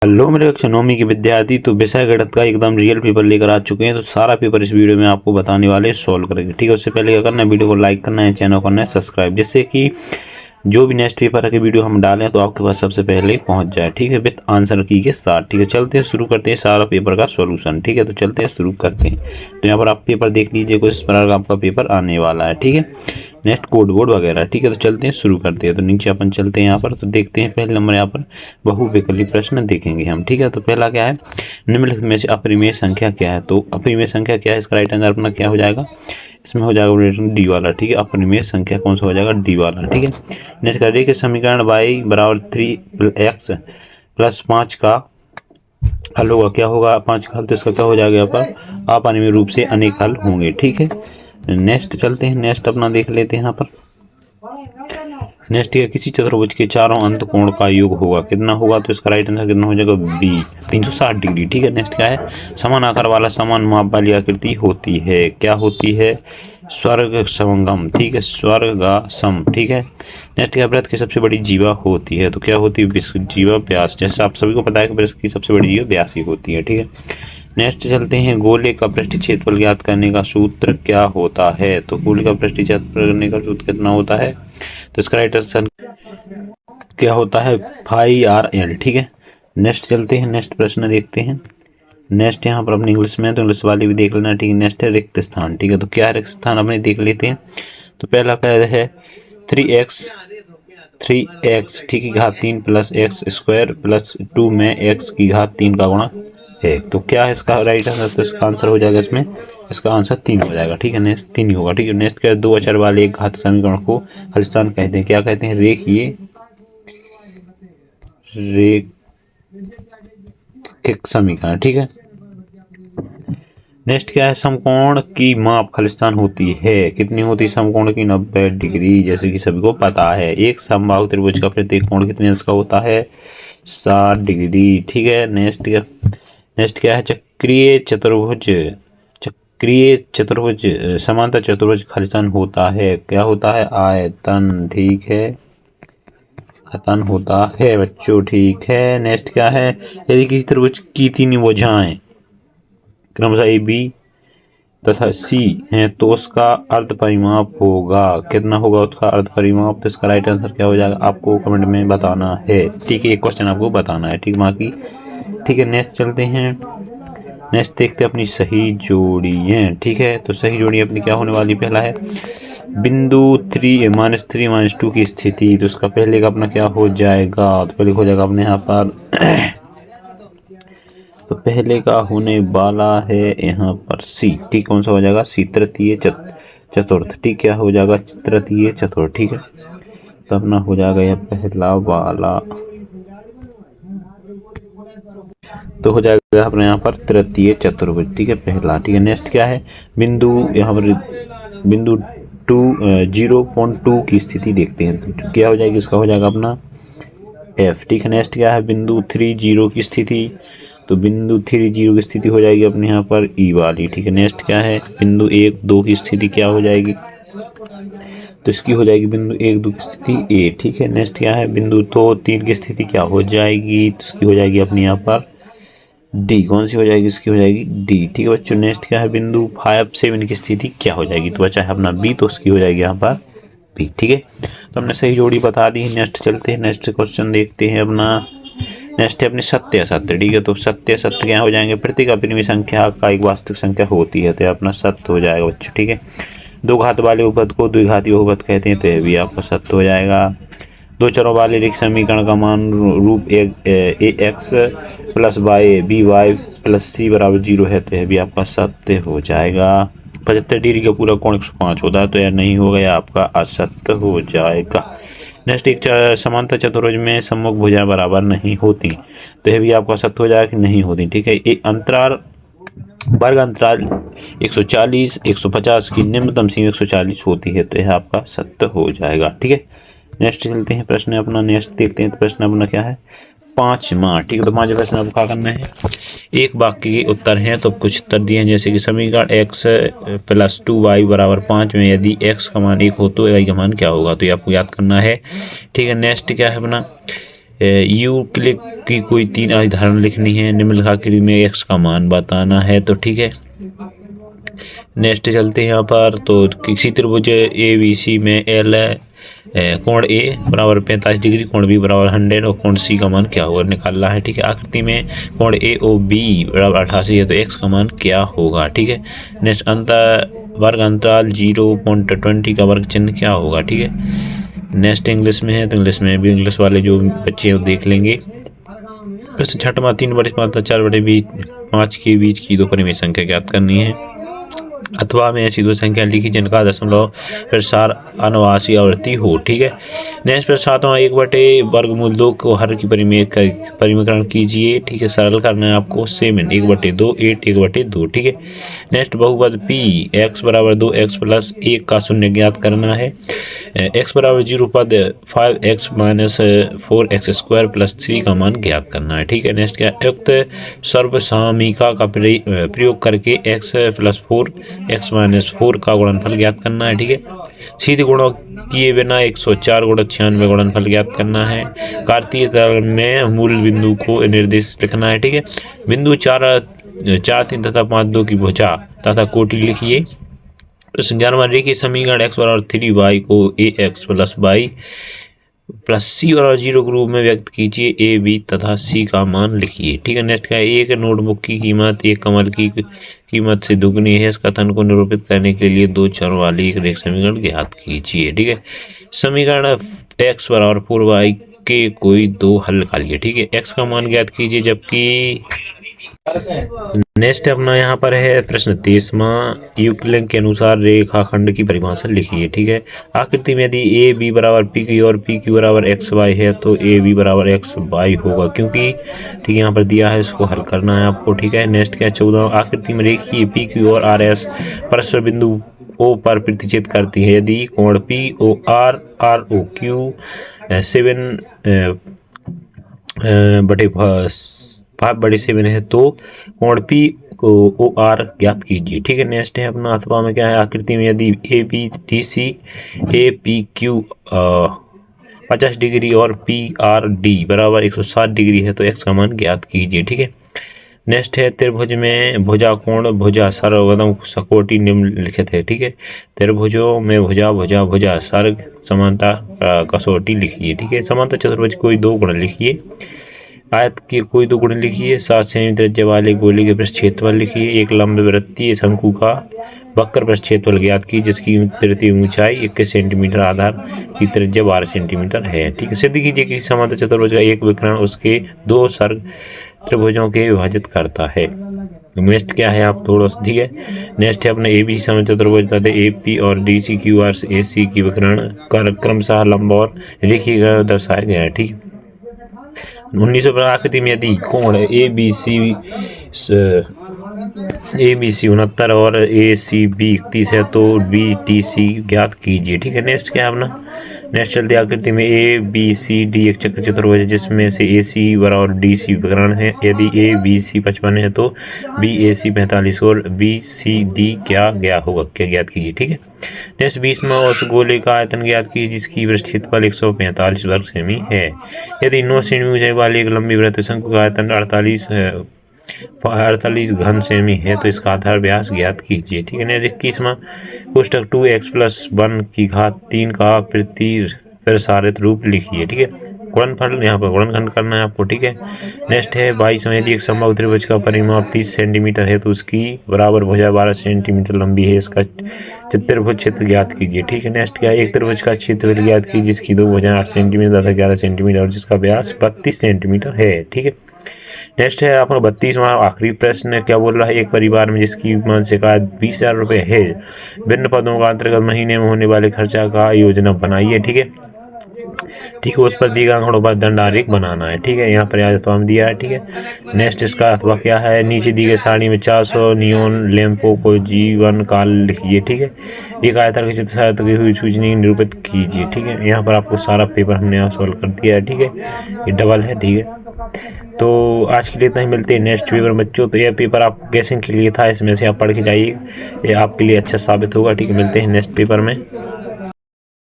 Hello मेरे कक्षा नौवीं के विद्यार्थी, तो विषय गणित का एकदम रियल पेपर लेकर आ चुके हैं। तो सारा पेपर इस वीडियो में आपको बताने वाले सॉल्व करेंगे। ठीक है, उससे पहले क्या करना है, वीडियो को लाइक करना है, चैनल को करना है सब्सक्राइब, जिससे कि जो भी नेक्स्ट पेपर की वीडियो हम डालें तो आपके पास सबसे पहले पहुंच जाए। ठीक है, विथ आंसर की के साथ। ठीक है, चलते हैं शुरू करते हैं सारा पेपर का सॉल्यूशन। ठीक है, तो चलते हैं शुरू करते हैं। तो यहाँ पर आप पेपर देख लीजिए, कुछ इस प्रकार का आपका पेपर आने वाला है। ठीक है, नेक्स्ट कोड बोर्ड वगैरह। ठीक है, तो चलते हैं शुरू करते हैं। तो नीचे अपन चलते हैं यहाँ पर, तो देखते हैं पहले नंबर यहाँ पर बहुविकल्पी प्रश्न देखेंगे हम। ठीक है, तो पहला क्या है, निम्नलिखित में से अपरिमेय संख्या क्या है। तो अपरिमेय संख्या क्या है, इसका राइट आंसर अपना क्या हो जाएगा, इसमें हो जाएगा डी वाला। ठीक है, अपरिमेय संख्या कौन सा हो जाएगा, डी वाला। ठीक है, नेक्स्ट करिए कि समीकरण y बराबर 3x प्लस 5 का हल होगा, क्या होगा 5 का हल, तो इसका क्या हो जाएगा यहाँ पर अपरिमेय रूप से अनेक हल होंगे। ठीक है, नेक्स्ट चलते हैं, नेक्स्ट अपना देख लेते हैं यहाँ पर। नेक्स्ट है, किसी चतुर्भुज के चारों अंत कोण का योग होगा, कितना होगा, तो इसका राइट आंसर कितना हो जाएगा, बी 360 डिग्री। ठीक है, नेक्स्ट क्या है, समान आकार वाला समान माप वाली आकृति होती है, क्या होती है, स्वर्ग समगम। ठीक है, स्वर्गासम। ठीक है, नेक्स्ट क्या, वृत्त की सबसे बड़ी जीवा होती है, तो क्या होती है, जीवा व्यास। जैसे आप सभी को पता है कि वृत्त की सबसे बड़ी जीवा व्यास ही होती है। ठीक है, नेक्स्ट चलते हैं, गोले का पृष्ठ क्षेत्रफल ज्ञात करने का सूत्र क्या होता है। तो गोले का पृष्ठ क्षेत्रफल करने का सूत्र कितना होता है, तो इसका राइट आंसर क्या होता है, फाई आर एल। ठीक है, नेक्स्ट चलते हैं, नेक्स्ट प्रश्न देखते हैं। नेक्स्ट यहाँ पर अपनी इंग्लिश में, तो इंग्लिश वाली भी देख लेना। ठीक है, नेक्स्ट है रिक्त स्थान। ठीक है, तो क्या रिक्त स्थान अपने देख लेते हैं। तो पहला है 3x ठीक है घात 3 प्लस एक्स स्क्वायर प्लस 2 में x की घात 3 का गुणक है, तो क्या है इसका राइट आंसर, तो इसका आंसर हो जाएगा, इसमें इसका आंसर 3 हो जाएगा। ठीक है, नेक्स्ट 3 ही होगा। ठीक है, नेक्स्ट क्या है, दो अचर वाले एक घात समीकरण को खलिस्तान कहते हैं, क्या कहते हैं, रेखिक समीकरण। ठीक है, नेक्स्ट क्या है, समकोण की माप खलिस्तान होती है, कितनी होती है समकोण की, 90 डिग्री, जैसे कि सभी को पता है। एक समबाहु त्रिभुज का प्रत्येक कोण कितने अंश का होता है, 60 डिग्री। ठीक है, नेक्स्ट क्या है, चक्रीय चतुर्भुज समांतर चतुर्भुज खलिस्तान होता है, क्या होता है, आयतन। ठीक है, आयतन होता है बच्चों। ठीक है, नेक्स्ट क्या है, यदि किसी त्रिभुज की 3 भुजाएं क्रमशः ए बी तथा सी है तो उसका अर्ध परिमाप होगा, कितना होगा उसका अर्ध परिमाप, तो इसका राइट आंसर क्या हो जाएगा, आपको कमेंट में बताना है। ठीक है, एक क्वेश्चन आपको बताना है। ठीक बाकी ठीक है, नेक्स्ट चलते हैं, नेक्स्ट देखते हैं अपनी सही जोड़ियाँ। ठीक है, तो सही जोड़ी अपनी क्या होने वाली, पहला है बिंदु 3 - 3 - 2 की स्थिति, तो इसका पहले का अपना क्या हो जाएगा, तो पहले हो जाएगा अपने यहाँ पर तो पहले का होने वाला है यहाँ पर सी। ठीक, कौन सा हो जाएगा, सी तृतीय चतुर्थ। ठीक, क्या हो जाएगा, तृतीय चतुर्थ। ठीक है, तो अपना हो जाएगा यह पहला वाला, तो हो जाएगा अपने यहाँ पर तृतीय चतुर्भुज। ठीक है, पहला। ठीक है, नेक्स्ट क्या है, बिंदु यहाँ पर बिंदु 0.2 की स्थिति देखते हैं, तो क्या हो जाएगी, इसका हो जाएगा अपना एफ। ठीक है, नेक्स्ट क्या है, बिंदु 3 की स्थिति, तो बिंदु 3 की स्थिति हो जाएगी अपने यहाँ पर ई वाली। ठीक है, नेक्स्ट क्या है, बिंदु 1 2 की स्थिति क्या हो जाएगी, तो इसकी हो जाएगी बिंदु 1 2 की स्थिति ए। ठीक है, नेक्स्ट क्या है, बिंदु 2 3 की स्थिति क्या हो जाएगी, तो इसकी हो जाएगी अपने यहाँ पर डी। कौन सी हो जाएगी, इसकी हो जाएगी डी। ठीक है बच्चों, नेक्स्ट क्या है, बिंदु 5 7 की स्थिति क्या हो जाएगी, तो बचा है अपना बी, तो उसकी हो जाएगी यहाँ पर बी। ठीक है, तो हमने सही जोड़ी बता दी है। नेक्स्ट चलते हैं, नेक्स्ट क्वेश्चन देखते हैं अपना। नेक्स्ट है अपने सत्य असत्य। ठीक है, तो सत्य असत्य क्या हो जाएंगे, प्रत्येक अपरिमेय संख्या का एक वास्तविक संख्या होती है, तो अपना सत्य हो जाएगा बच्चों। ठीक है, दो घात वाले बहुपद को द्विघाती बहुपद कहते हैं, तो यह भी आपका सत्य हो जाएगा। दो चरों वाले रेखीय समीकरण का मान रूप A X plus Y B Y plus C बराबर 0 है, तो यह भी आपका सत्य हो जाएगा। 75 डिग्री का पूरा कोण 105 होता है, तो यह नहीं होगा, यह आपका असत्य हो जाएगा। नेक्स्ट, एक समांतर चतुर्भुज में सम्मुख भुजाएं बराबर नहीं होती, तो यह भी आपका सत्य हो जाएगा कि नहीं होती। ठीक है, एक अंतराल वर्ग अंतराल 140 150 की निम्नतम सीमा 140 होती है, तो यह आपका सत्य हो जाएगा। ठीक है, नेक्स्ट चलते हैं प्रश्न अपना, नेक्स्ट देखते हैं, तो प्रश्न अपना क्या है, 5वां। ठीक है, तो 5वां प्रश्न आपको क्या करना है, एक वाक्य के उत्तर हैं, तो कुछ उत्तर दिए हैं, जैसे कि समीकरण x + 2y = 5 में यदि x का मान 1 हो तो y का मान क्या होगा, तो ये आपको याद करना है। ठीक है, नेक्स्ट क्या है अपना, यू क्लिक की कोई 3 उदाहरण लिखनी है, निम्नलिखित में एक्स का मान बताना है। तो ठीक है, नेक्स्ट चलते हैं यहाँ पर। तो किसी त्रिभुज ABC में एल कोण ए बराबर 45 डिग्री, कोण बी बराबर 100 और कोण सी का मान क्या होगा निकालना है। ठीक है, आकृति में कोण AOB बराबर 88 है, तो एक्स का मान क्या होगा। ठीक है, नेक्स्ट वर्ग अंतराल 0.20 का वर्ग चिन्ह क्या होगा। ठीक है, नेक्स्ट इंग्लिश में है, तो इंग्लिश में भी इंग्लिश वाले जो बच्चे हैं वो देख लेंगे। प्रश्न छठवां 3/5 के बीच की दो परिमेय संख्या ज्ञात करनी है, अथवा में ऐसी दो संख्या लिखी जिनका दशमलव प्रसार अनवासी आवृत्ति हो। ठीक है, नेक्स्ट पर 7वां 1/वर्गमूल 2 को हर की परिमीकरण कीजिए। ठीक है, सरल करना है आपको। 7 1/2 8 1/2। ठीक है, नेक्स्ट बहुपद P x बराबर 2x प्लस 1 का शून्य ज्ञात करना है। x बराबर 0 पद 5x माइनस 4x² प्लस 3 का मान ज्ञात करना है। ठीक है, नेक्स्ट क्या, युक्त सर्वसामिका का प्रयोग करके x प्लस 4 x माइनस 4 का गुणनफल ज्ञात करना है। ठीक है, सीधे गुणों किए बिना 104 गुणा 96 गुणनफल ज्ञात करना है। कार्तीय तल में मूल बिंदु को निर्देश लिखना है। ठीक है, बिंदु 4 3 तथा 5 2 की भुजा तथा कोटि लिखिए। प्रश्न 11वां रेखीय समीकरण x बराबर 3y को ax plus y plus C बराबर 0 के रूप में व्यक्त कीजिए। ए बी तथा सी का मान लिखिए। ठीक है, नेक्स्ट क्या है, एक नोटबुक की कीमत एक कमल की कीमत से दुगनी है। इस कथन को निरूपित करने के लिए दो चरों वाली एक रेखीय समीकरण ज्ञात कीजिए। ठीक है, समीकरण x बराबर 4y के कोई दो हल निकालिए। ठीक है, x का मान ज्ञात कीजिए, जबकि नेक्स्ट अपना यहाँ पर है प्रश्न 23वां, यूक्लिड के अनुसार रेखाखंड की परिभाषा लिखिए। ठीक है, आकृति में यदि ए बी बराबर पी क्यू और पी क्यू बराबर एक्स वाई है तो ए बी बराबर एक्स वाई होगा, क्योंकि ठीक है यहाँ पर दिया है, इसको हल करना है आपको। ठीक है, नेक्स्ट क्या 14, आकृति में रेखीय पी क्यू और आर एस परस्पर बिंदु ओ पर प्रतिच्छेद करती है। यदि कोण P O R R O Q 7/7 है तो कोण पी को ओ आर ज्ञात कीजिए। ठीक है, नेक्स्ट है अपना अथवा में क्या है, आकृति में यदि A B D C A P Q 50 degree और पी आर डी बराबर 160 डिग्री है तो एक्स का मान ज्ञात कीजिए। ठीक है, नेक्स्ट है त्रिभुज में भुजा कोण भुजा सर्वगतम सकोटि निम्नलिखित है। ठीक है, त्रिभुजों में भुजा भुजा भुजा सर्ग समानता कसौटी लिखिए। ठीक है, समानता चतुर्भुज कोई दो गुण लिखिए। आयत के कोई दो गुण लिखिए। 7 सेमी त्रिज्या वाले गोले के पृष्ठक्षेत्रफल लिखिए। एक लंब वृत्तीय शंकु का वक्र पृष्ठक्षेत्रफल ज्ञात की जिसकी प्रति ऊंचाई 21 सेंटीमीटर, आधार की त्रिज्या 12 सेंटीमीटर है। ठीक है, सिद्ध कीजिए कि समांतर चतुर्भुज का एक विकर्ण उसके दो सर्ग त्रिभुजों के विभाजित करता है। नेक्स्ट क्या है आप थोड़ा सा, ठीक है, नेक्स्ट है अपने ए बी समांतर चतुर्भुज तथा ए पी और D C Q R A सी की विकर्ण क्रमशः लंब और रेखीय दर्शाया गया है। ठीक है, 1900 आकृति में यदि कोण ए बी सी 69 और ए सी बी 31 है तो बी टी सी ज्ञात कीजिए। ठीक है, नेक्स्ट क्या है अपना, नेक्स्ट चलते आकृति में ए बी सी डी एक चक्र चतुर्भुज है जिसमें से ए सी बराबर डी सी विकर्ण है। यदि ए बी सी 55 है तो बी ए सी 45 और बी सी डी क्या ज्ञात कीजिए। ठीक है, नेक्स्ट 20वां उस गोले का आयतन ज्ञात कीजिए जिसकी पृष्ठक्षेत्रफल 145 वर्ग सेमी है। यदि 9 सेमी ऊंचाई वाली एक लंबी वृत्त शंकु का आयतन 48 घन सेमी है तो इसका आधार व्यास ज्ञात कीजिए। ठीक है, नेक्स्ट 21वां कोष्ठक 2x + 1 की घात 3 का प्रसारित रूप लिखिए। ठीक है, गुणनफल यहाँ पर गुणनखंड करना है आपको। ठीक है, नेक्स्ट है 22वां यदि एक समबाहु त्रिभुज का परिमाप 30 सेंटीमीटर है तो उसकी बराबर भुजा 12 सेंटीमीटर लंबी है, इसका त्रिभुज क्षेत्र ज्ञात कीजिए। ठीक है, नेक्स्ट क्या एक त्रिभुज का क्षेत्र ज्ञात कीजिए जिसकी दो भुजाएं 8 सेंटीमीटर तथा 11 सेंटीमीटर और जिसका व्यास 32 सेंटीमीटर है। ठीक है, नेक्स्ट है आपका 32वां आखिरी प्रश्न क्या बोल रहा है, एक परिवार में जिसकी मासिक आय 20,000 रुपये है, भिन्न पदों का अंतर्गत महीने में होने वाले खर्चा का योजना बनाइए। ठीक है, उस पर दी गई आंकड़ों पर दंड आरेख बनाना है। ठीक है, यहाँ पर अथवा में दिया है। ठीक है, नेक्स्ट इसका अथवा क्या है, नीचे दी गई सारणी में 400 नियोन लैंपों को जीवन काल लिखिए। ठीक है, एक आयताकार के चित्र सहायता की हुई सूचना निरूपित कीजिए। ठीक है, यहाँ पर आपको सारा पेपर हमने यहाँ सॉल्व कर दिया है। ठीक है, ये डबल है। ठीक है, तो आज के लिए इतना ही, मिलते हैं नेक्स्ट पेपर बच्चों। तो यह पेपर आप गैसिंग के लिए था, इसमें से आप पढ़ के जाइए, ये आपके लिए अच्छा साबित होगा। ठीक है, मिलते हैं नेक्स्ट पेपर में।